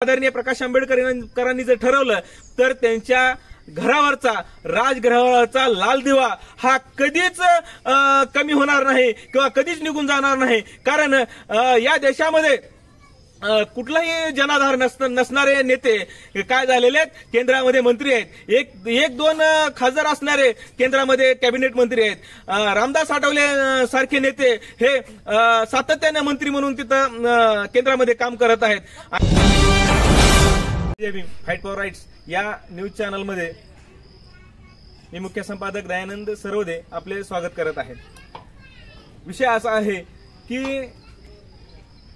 आदरणीय प्रकाश आंबेडकरांनी जर ठरवलं तर त्यांच्या घरावरचा राजगृहावरचा लाल दिवा हा कधीच कमी होणार नाही किंवा कधीच निघून जाणार नाही। कारण या देशामध्ये कुठलाही जनाधार नसणारे नेते काय झालेले आहेत, केंद्रामध्ये मंत्री आहेत, एक दोन खासदार असणारे केंद्रामध्ये कॅबिनेट मंत्री आहेत। रामदास आठवले सारखे नेते हे सातत्याने मंत्री म्हणून तिथं केंद्रामध्ये काम करत आहेत। फाईट फॉर राईट्स या न्यूज चॅनलमध्ये मी मुख्य संपादक दयानंद सरवदे आपले स्वागत करत आहे। विषय असा आहे की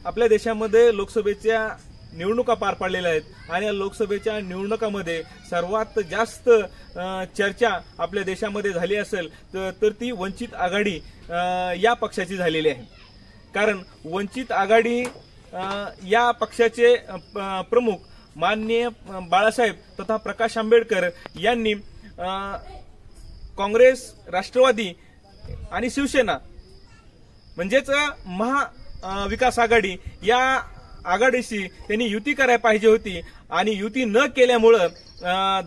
आपल्या देशामध्ये लोकसभेच्या निवडणुका पार पडलेल्या आहेत आणि या लोकसभेच्या निवडणुकामध्ये सर्वात जास्त चर्चा आपल्या देशामध्ये झाली असेल तर ती वंचित आघाडी या पक्षाची झालेली आहे। कारण वंचित आघाडी या पक्षाचे प्रमुख माननीय बाळासाहेब तथा प्रकाश आंबेडकर यांनी काँग्रेस, राष्ट्रवादी आणि शिवसेना म्हणजेच महाविकास आघाडी या आघाडीशी त्यांनी युती करायला पाहिजे होती आणि युती न केल्यामुळे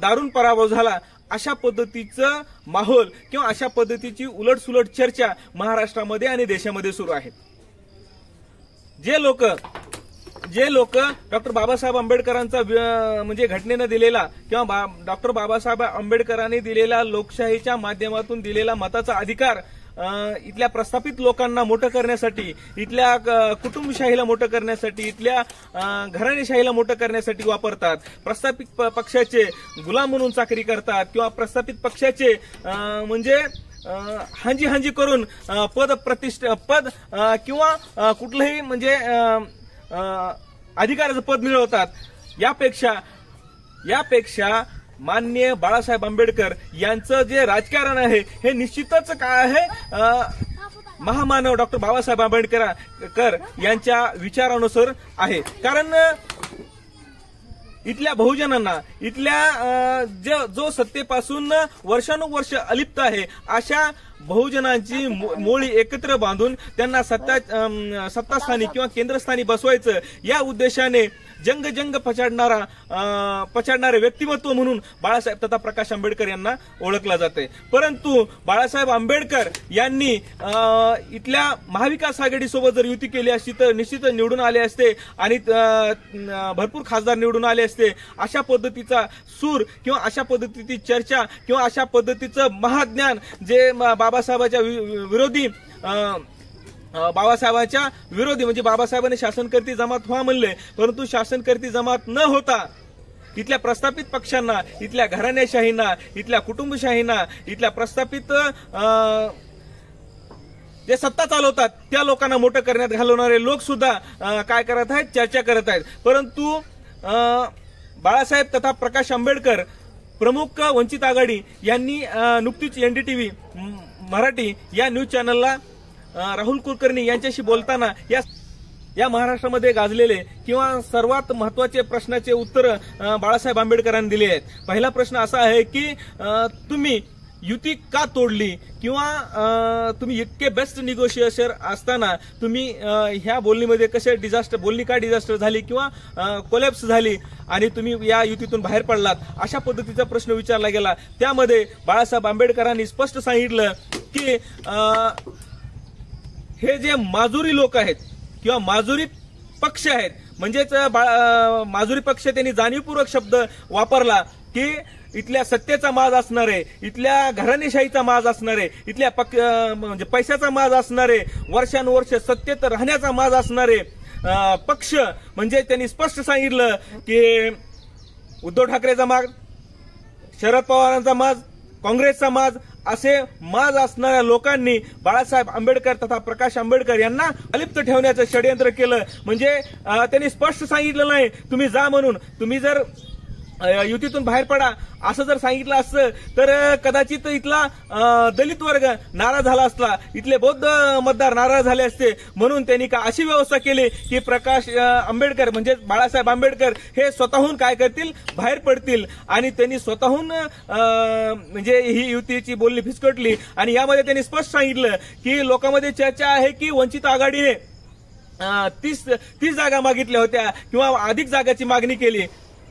दारुण पराभव झाला। अशा पद्धतीचं माहोल किंवा अशा पद्धतीची उलटसुलट चर्चा महाराष्ट्रामध्ये आणि देशामध्ये सुरू आहे। जे लोक डॉक्टर बाबासाहेब आंबेडकरांचा म्हणजे घटनेनं दिलेला किंवा डॉक्टर बाबासाहेब आंबेडकरांनी दिलेला लोकशाहीच्या माध्यमातून दिलेला मताचा अधिकार इथल्या प्रस्थापित लोकांना मोठं करण्यासाठी, इथल्या कुटुंबशाहीला मोठं करण्यासाठी, इथल्या घराणेशाहीला मोठं करण्यासाठी वापरतात। प्रस्थापित पक्षाचे गुलाम म्हणून चाकरी करतात किंवा प्रस्थापित पक्षाचे म्हणजे हांजी करून पद किंवा कुठलंही म्हणजे अधिकाराचं पद मिळवतात। यापेक्षा माननीय बाळासाहेब आंबेडकर यांचं जे राजकारण आहे हे निश्चितच काय आहे, महामानव डॉक्टर बाबासाहेब आंबेडकर यांच्या विचारानुसार आहे। कारण इथल्या बहुजनांना, इथल्या जो सत्तेपासून वर्षानुवर्ष अलिप्त आहे अशा बहुजनांची मोळी एकत्र बांधून त्यांना सत्तास्थानी किंवा केंद्रस्थानी बसवायचं या उद्देशाने जंग पछाडणारे व्यक्तिमत्व म्हणून बाळासाहेब तथा प्रकाश आंबेडकर यांना ओळखला जाते। परंतु बाळासाहेब आंबेडकर यांनी इथल्या महाविकास आघाडीसोबत जर युती केली असती तर निश्चित निवडून आले असते आणि भरपूर खासदार निवडून आले असते। अशा पद्धतीचा सूर किंवा अशा पद्धतीची चर्चा किंवा अशा पद्धतीचं महाज्ञान जे बाबासाहेबांच्या विरोधी म्हणजे बाबासाहेबांनी शासनकर्ती जमात व्हा म्हणले, परंतु शासनकर्ती जमात न होता इथल्या प्रस्थापित पक्षांना, इथल्या घराणेशाहींना, इथल्या कुटुंबशाहींना, इथल्या प्रस्थापित जे सत्ता चालवतात त्या लोकांना मोठं करण्यात घालवणारे लोक सुद्धा काय करत आहेत, चर्चा करत आहेत। परंतु बाळासाहेब तथा प्रकाश आंबेडकर प्रमुख वंचित आघाडी यांनी नुकतीच NDTV मराठी या न्यूज चॅनलला राहुल कुलकर्णी यांच्याशी बोलताना या महाराष्ट्रामध्ये गाजलेले किंवा सर्वात महत्वाचे प्रश्नाचे उत्तर बाळासाहेब आंबेडकरांनी दिले आहेत। पहिला प्रश्न असा आहे की तुम्ही युती का तोडली किंवा तुम्ही इतके बेस्ट निगोशिएटर असताना तुम्ही ह्या बोलणीमध्ये कसे बोलणी का डिझास्टर झाली किंवा कोलॅप्स झाली आणि तुम्ही या युतीतून बाहेर पडलात, अशा पद्धतीचा प्रश्न विचारला गेला। त्यामध्ये बाळासाहेब आंबेडकरांनी स्पष्ट सांगितलं की हे जे माजुरी लोक आहेत किंवा माजुरी पक्ष आहेत म्हणजेच माजुरी पक्ष त्यांनी जाणीवपूर्वक शब्द वापरला की इथल्या सत्तेचा माज असणारे, इथल्या घराणेशाहीचा माज असणारे, इथल्या म्हणजे पैशाचा माज असणारे, वर्षानुवर्ष सत्तेत राहण्याचा माज असणारे पक्ष म्हणजे त्यांनी स्पष्ट सांगितलं की उद्धव ठाकरेचा माज, शरद पवारांचा माज, काँग्रेसचा माज असे माज असणाऱ्या लोकांनी बाळासाहेब आंबेडकर तथा प्रकाश आंबेडकर यांना अलिप्त ठेवण्याचं षडयंत्र केलं। म्हणजे त्यांनी स्पष्ट सांगितलं नाही तुम्ही जा म्हणून, तुम्ही जर युतीतून बाहेर पडा असं जर सांगितलं असतं तर कदाचित इथला दलित वर्ग नाराज झाला असता, इथले बौद्ध मतदार नाराज झाले असते। म्हणून त्यांनी का अशी व्यवस्था केली की प्रकाश आंबेडकर म्हणजे बाळासाहेब आंबेडकर हे स्वतःहून काय करतील, बाहेर पडतील आणि त्यांनी स्वतःहून म्हणजे ही युतीची बोलणी फिसकटली। आणि यामध्ये त्यांनी स्पष्ट सांगितलं की लोकांमध्ये चर्चा आहे की वंचित आघाडीने 30 जागा मागितल्या होत्या किंवा अधिक जागाची मागणी केली,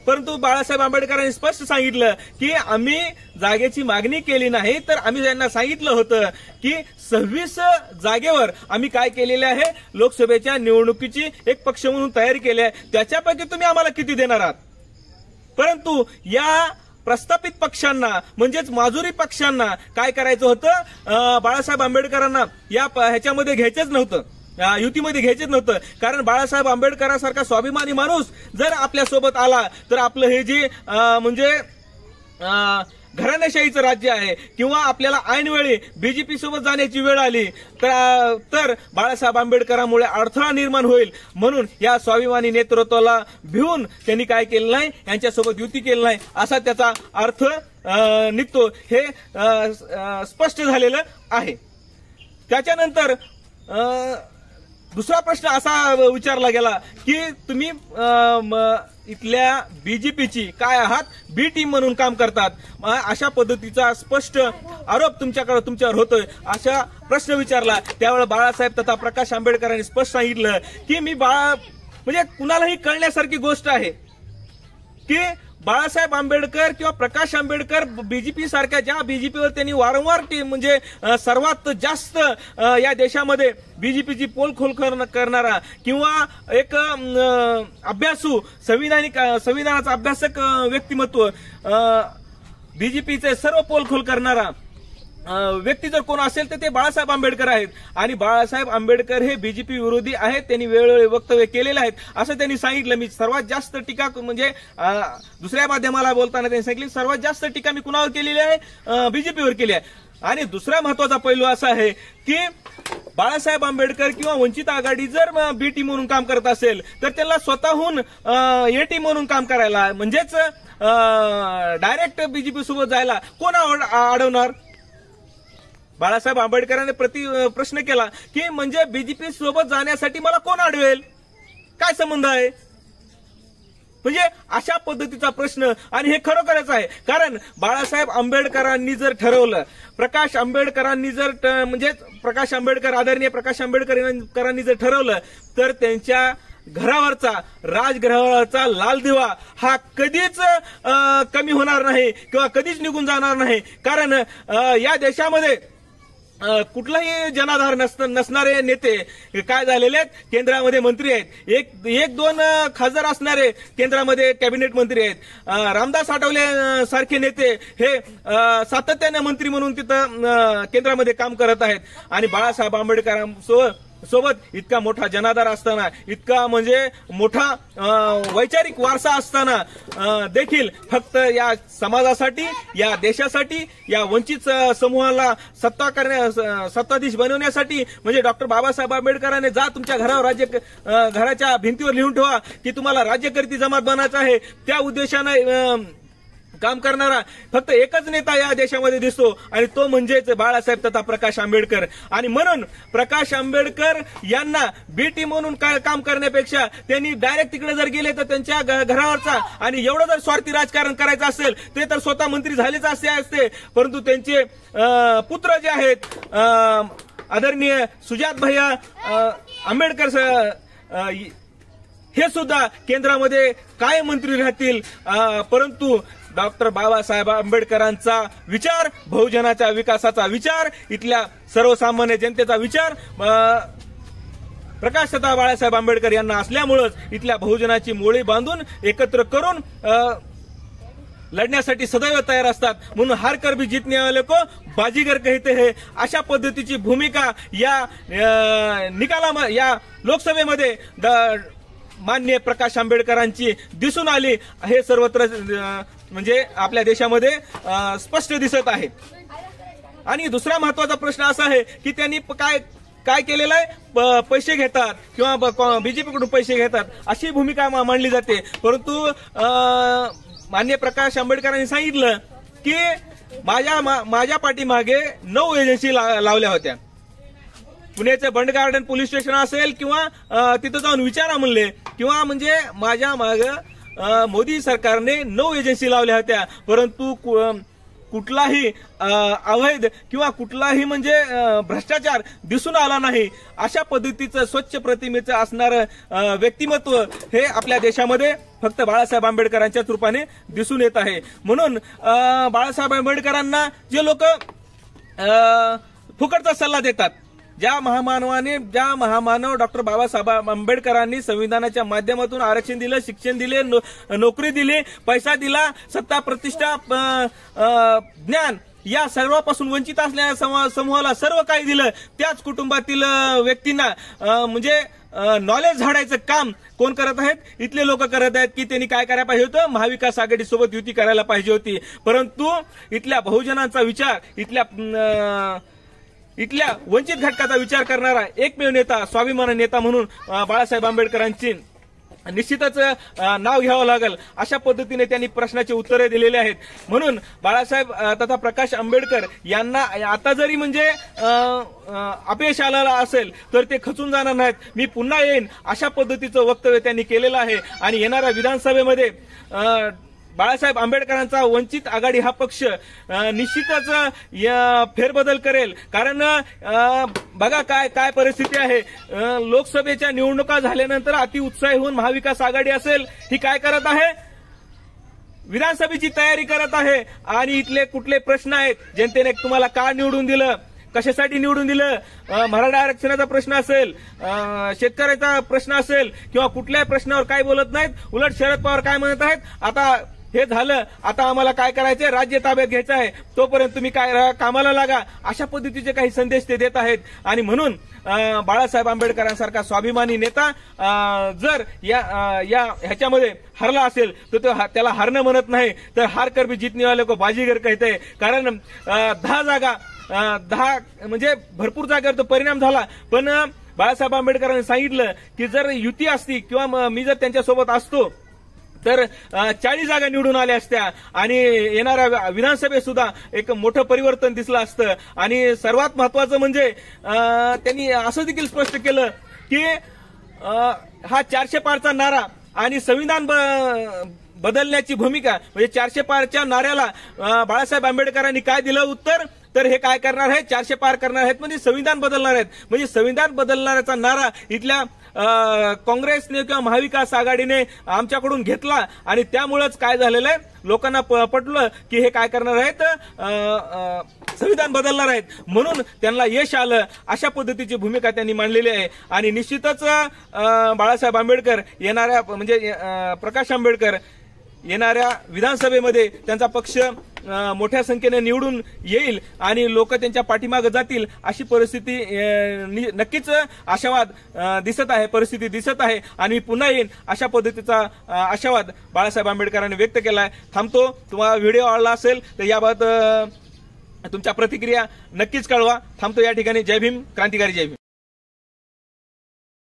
परंतु बाळासाहेब आंबेडकरांनी स्पष्ट सांगितलं की आम्ही जागेची मागणी केली नाही, तर आम्ही त्यांना सांगितलं होतं की 26 जागेवर आम्ही काय केलेले आहे, लोकसभेच्या निवडणुकीची एक पक्ष म्हणून तयारी केली आहे, त्याच्यापैकी तुम्ही आम्हाला किती देणार आहात. परंतु या प्रस्थापित पक्षांना म्हणजेच माजुरी पक्षांना काय करायचं होतं, बाळासाहेब आंबेडकरांना या ह्याच्यामध्ये घ्यायचंच नव्हतं, युतीमध्ये घ्यायचेच नव्हतं. कारण बाळासाहेब आंबेडकरांसारखा स्वाभिमानी माणूस जर आपल्या सोबत आला तर आपलं हे जे म्हणजे घराणेशाहीचं राज्य आहे किंवा आपल्याला ऐनवेळी बीजेपी सोबत जाण्याची वेळ आली तर बाळासाहेब आंबेडकरांमुळे अडथळा निर्माण होईल, म्हणून या स्वाभिमानी नेतृत्वाला भिवून त्यांनी काय केलं नाही, यांच्यासोबत युती केली नाही असा त्याचा अर्थ निघतो. हे स्पष्ट झालेलं आहे. त्याच्यानंतर दुसरा प्रश्न असा विचारला गेला की तुम्ही इथल्या बीजेपीची काय आहात, बी टीम म्हणून काम करतात, अशा पद्धतीचा स्पष्ट आरोप तुमच्यावर होतोय अशा प्रश्न विचारला. त्यावेळेला बाळासाहेब तथा प्रकाश आंबेडकरांनी स्पष्ट सांगितलं की मी म्हणजे कुणालाही कळण्यासारखी गोष्ट आहे की बाळासाहेब आंबेडकर किंवा प्रकाश आंबेडकर बीजेपी सारख्या ज्या बीजेपीवर त्यांनी वारंवार म्हणजे सर्वात जास्त या देशामध्ये बीजेपीची पोलखोल करणारा किंवा एक अभ्यासू संविधानाचा अभ्यासक व्यक्तिमत्व, बीजेपीचे सर्व पोलखोल करणारा व्यक्ती जर कोण असेल तर ते बाळासाहेब आंबेडकर आहेत. आणि बाळासाहेब आंबेडकर हे बीजेपी विरोधी आहेत, त्यांनी वेळोवेळी वक्तव्य केलेले आहेत असं त्यांनी सांगितलं. मी सर्वात जास्त टीका म्हणजे दुसऱ्या माध्यमाला बोलताना त्यांनी सांगितलं सर्वात जास्त टीका मी कुणावर केलेली आहे, बीजेपीवर केली आहे. आणि दुसरा महत्वाचा पैलू असा आहे की बाळासाहेब आंबेडकर किंवा वंचित आघाडी जर बी टीम म्हणून काम करत असेल तर त्यांना स्वतःहून ए टीम म्हणून काम करायला म्हणजेच डायरेक्ट बीजेपी सोबत जायला कोण अडवणार. बाळासाहेब आंबेडकरांनी प्रश्न केला की म्हणजे बीजेपी सोबत जाण्यासाठी मला कोण अडवेल, काय संबंध आहे. म्हणजे अशा पद्धतीचा प्रश्न, आणि हे खरोखरच आहे. कारण बाळासाहेब आंबेडकरांनी जर ठरवलं, प्रकाश आंबेडकरांनी जर म्हणजे प्रकाश आंबेडकर आदरणीय प्रकाश आंबेडकरांनी जर ठरवलं तर त्यांच्या घरावरचा राजगृहावरचा लाल दिवा हा कधीच कमी होणार नाही किंवा कधीच निघून जाणार नाही. कारण या देशामध्ये कुठलाही जनाधार नसणारे नेते काय झालेले आहेत, केंद्रामध्ये मंत्री आहेत, एक दोन खासदार असणारे केंद्रामध्ये कॅबिनेट मंत्री आहेत. रामदास आठवले सारखे नेते हे सातत्याने मंत्री म्हणून तिथं केंद्रामध्ये काम करत आहेत. आणि बाळासाहेब आंबेडकरांसोबत इतका मोठा जनाधार असताना, इतका म्हणजे मोठा वैचारिक वारसा असताना देखील फक्त या समाजासाठी, या देशासाठी, या वंचित समूहाला सत्ताधीश बनवण्यासाठी म्हणजे डॉक्टर बाबासाहेब आंबेडकरांनी जा तुमच्या घरावर घराच्या भिंतीवर लिहून ठेवा की तुम्हाला राज्यकर्ती जमात बनायचं आहे, त्या उद्देशाने काम करणारा फक्त एकच नेता या देशामध्ये दिसतो आणि तो म्हणजेच बाळासाहेब तथा प्रकाश आंबेडकर. आणि म्हणून प्रकाश आंबेडकर यांना बी टीम म्हणून काम करण्यापेक्षा त्यांनी डायरेक्ट तिकडे जर गेले तर त्यांच्या घरावरचा, आणि एवढं जर स्वार्थी राजकारण करायचं असेल ते तर स्वतः मंत्री झालेच असते, परंतु त्यांचे पुत्र जे आहेत आदरणीय सुजात भैया आंबेडकर हे सुद्धा केंद्रामध्ये काय मंत्री राहतील. परंतु डॉक्टर बाबासाहेब आंबेडकरांचा विचार, बहुजनाच्या विकासाचा विचार, इथल्या सर्वसामान्य जनतेचा विचार प्रकाश तथा बाळासाहेब आंबेडकर यांना असल्यामुळेच इथल्या बहुजनाची मोळी बांधून एकत्र करून लढण्यासाठी सदैव तयार असतात. म्हणून हार कर भी जीतने वाले को बाजीगर कहते हैं, अशा पद्धतीची भूमिका या या लोकसभेमध्ये माननीय प्रकाश आंबेडकरांची दिसून आली. हे सर्वत्र म्हणजे आपल्या देशामध्ये स्पष्ट दिसत आहे. आणि दुसरा महत्वाचा प्रश्न असा आहे की त्यांनी काय केलेलं आहे, पैसे घेतात किंवा बीजेपीकडून पैसे घेतात अशी भूमिका मांडली जाते. परंतु माननीय प्रकाश आंबेडकरांनी सांगितलं की माझ्या पाठीमागे 9 एजन्सी लावल्या होत्या. पुण्याचे बंड गार्डन पोलीस स्टेशन असेल किंवा तिथं जाऊन विचारा म्हणले, किंवा म्हणजे माझ्या मागे मोदी सरकारने 9 एजन्सी लावल्या होत्या. परंतु कुठलाही अवैध किंवा कुठलाही म्हणजे भ्रष्टाचार दिसून आला नाही, अशा पद्धतीचं स्वच्छ प्रतिमेचं असणारं व्यक्तिमत्व हे आपल्या देशामध्ये फक्त बाळासाहेब आंबेडकरांच्याच रूपाने दिसून येत आहे. म्हणून बाळासाहेब आंबेडकरांना जे लोक फुकटचा सल्ला देतात, ज्या महामानव डॉक्टर बाबासाहेब आंबेडकरांनी संविधानाच्या माध्यमातून आरक्षण दिलं, शिक्षण दिले, नोकरी दिली, पैसा दिला, सत्ता, प्रतिष्ठा, ज्ञान या सर्वांपासून वंचित असलेल्या समूहाला सर्व काही दिलं, त्याच कुटुंबातील व्यक्तींना म्हणजे नॉलेज झाडायचं काम कोण करत आहेत? इथले लोक करत आहेत की त्यांनी काय करायला पाहिजे होतं, महाविकास आघाडी सोबत युती करायला पाहिजे होती. परंतु इथल्या बहुजनांचा विचार, इथल्या वंचित घटकाचा विचार करणारा एकमेव नेता, स्वाभिमानी नेता म्हणून बाळासाहेब आंबेडकरांची निश्चितच नाव घ्यावं लागेल. अशा पद्धतीने त्यांनी प्रश्नाची उत्तरे दिलेली आहेत. म्हणून बाळासाहेब तथा प्रकाश आंबेडकर यांना आता जरी म्हणजे अपयश आलेलं असेल तर ते खचून जाणार नाहीत. मी पुन्हा येईन अशा पद्धतीचं वक्तव्य त्यांनी केलेलं आहे. आणि येणाऱ्या विधानसभेमध्ये बाळासाहेब आंबेडकरांचा वंचित आघाडी हा पक्ष निश्चितच फेरबदल करेल. कारण बघा काय परिस्थिती आहे. लोकसभेच्या निवडणुका झाल्यानंतर अतिउत्साही होऊन महाविकास आघाडी असेल ही काय करत आहे, विधानसभेची तयारी करत आहे. आणि इथले कुठले प्रश्न आहेत, जनतेने तुम्हाला का निवडून दिलं, कशासाठी निवडून दिलं, मराठा आरक्षणाचा प्रश्न असेल, शेतकऱ्याचा प्रश्न असेल किंवा कुठल्याही प्रश्नावर काय बोलत नाहीत. उलट शरद पवार काय म्हणत आहेत, आता हे झालं, आता आम्हाला काय करायचंय, राज्य ताब्यात घ्यायचं आहे, तोपर्यंत तुम्ही काय कामाला लागा, अशा पद्धतीचे काही संदेश ते देत आहेत. आणि म्हणून बाळासाहेब आंबेडकरांसारखा स्वाभिमानी नेता जर ह्याच्यामध्ये हरला असेल तर त्याला हारणं म्हणत नाही, तर हार कर भी जीतने वाले को बाजीगर कहते हैं. कारण 10 म्हणजे भरपूर जागेवर तो परिणाम झाला. पण बाळासाहेब आंबेडकरांनी सांगितलं की जर युती असती किंवा मी जर त्यांच्यासोबत असतो तर 40 जागा निवडून आल्या असत्या आणि येणाऱ्या विधानसभेत सुद्धा एक मोठं परिवर्तन दिसलं असतं. आणि सर्वात महत्वाचं म्हणजे त्यांनी असं देखील स्पष्ट केलं की हा 400 पारचा नारा आणि संविधान बदलण्याची भूमिका, म्हणजे 400 पारच्या नाऱ्याला बाळासाहेब आंबेडकरांनी काय दिलं उत्तर, तर हे काय करणार आहेत, 400 पार करणार आहेत म्हणजे संविधान बदलणार आहेत. म्हणजे संविधान बदलणाऱ्याचा नारा इथल्या काँग्रेसने किंवा महाविकास आघाडीने आमच्याकडून घेतला. आणि त्यामुळेच काय झालेलं आहे, लोकांना पटलं की हे काय करणार आहेत, संविधान बदलणार आहेत. म्हणून त्यांना यश आलं. अशा पद्धतीची भूमिका त्यांनी मांडलेली आहे. आणि निश्चितच बाळासाहेब आंबेडकर येणाऱ्या म्हणजे प्रकाश आंबेडकर येणाऱ्या विधानसभेमध्ये त्यांचा पक्ष मोठ्या संख्येने निवडून येईल आणि लोक त्यांच्या पाठीमागे जातील अशी परिस्थिती नक्कीच आशावाद दिसत आहे, परिस्थिती दिसत आहे. आणि पुन्हा येईन अशा पद्धतीचा आशावाद बाळासाहेब आंबेडकरांनी व्यक्त केला आहे. थांबतो. तुम्हाला व्हिडिओ आवडला असेल तर याबाबत तुमच्या प्रतिक्रिया नक्कीच कळवा. थांबतो या ठिकाणी. जय भीम, क्रांतिकारी जय भीम.